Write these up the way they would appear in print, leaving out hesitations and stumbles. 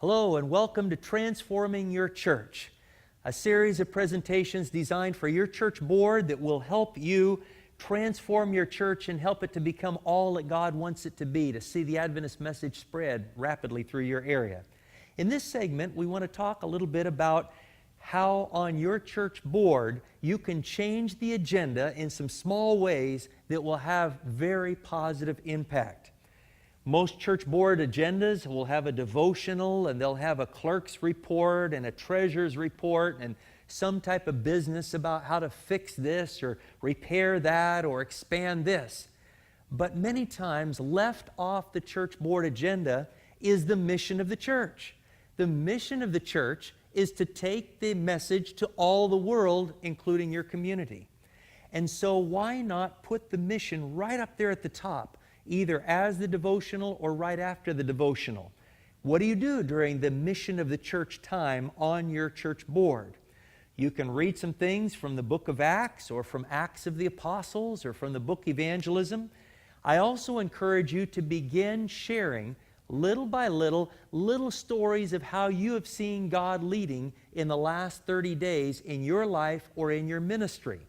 Hello and welcome to Transforming Your Church, a series of presentations designed for your church board that will help you transform your church and help it to become all that God wants it to be, to see the Adventist message spread rapidly through your area. In this segment, we want to talk a little bit about how on your church board you can change the agenda in some small ways that will have very positive impact. Most church board agendas will have a devotional, and they'll have a clerk's report and a treasurer's report and some type of business about how to fix this or repair that or expand this. But many times left off the church board agenda is the mission of the church. The mission of the church is to take the message to all the world, including your community. And so why not put the mission right up there at the top, either as the devotional or right after the devotional? What do you do during the mission of the church time on your church board? You can read some things from the book of Acts or from Acts of the Apostles or from the book Evangelism. I also encourage you to begin sharing little by little stories of how you have seen God leading in the last 30 days in your life or in your ministry.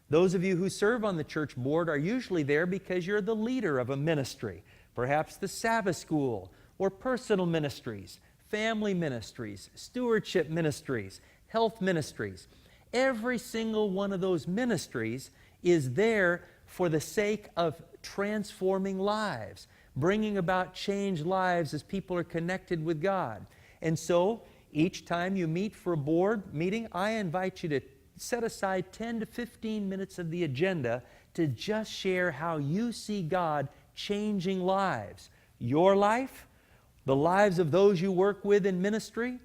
Those of you who serve on the church board are usually there because you're the leader of a ministry, perhaps the Sabbath school or personal ministries, family ministries, stewardship ministries, health ministries. Every single one of those ministries is there for the sake of transforming lives, bringing about changed lives as people are connected with God. And so each time you meet for a board meeting, I invite you to set aside 10 to 15 minutes of the agenda to just share how you see God changing lives. Your life, the lives of those you work with in ministry,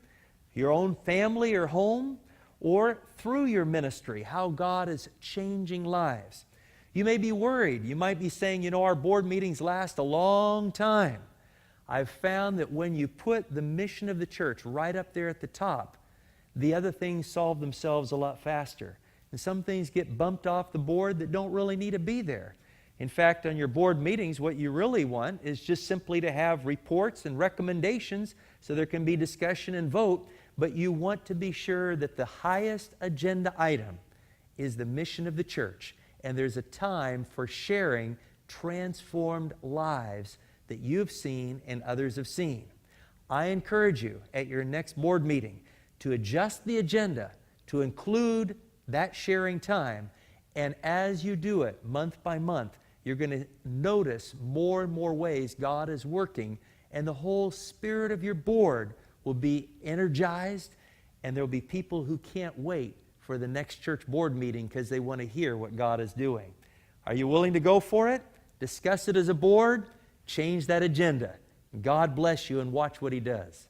your own family or home, or through your ministry, how God is changing lives. You may be worried. You might be saying, our board meetings last a long time. I've found that when you put the mission of the church right up there at the top, the other things solve themselves a lot faster. And some things get bumped off the board that don't really need to be there. In fact, on your board meetings, what you really want is just simply to have reports and recommendations so there can be discussion and vote, but you want to be sure that the highest agenda item is the mission of the church, and there's a time for sharing transformed lives that you've seen and others have seen. I encourage you at your next board meeting to adjust the agenda to include that sharing time. And as you do it month by month, you're going to notice more and more ways God is working, and the whole spirit of your board will be energized, and there will be people who can't wait for the next church board meeting because they want to hear what God is doing. Are you willing to go for it? Discuss it as a board. Change that agenda. God bless you, and watch what He does.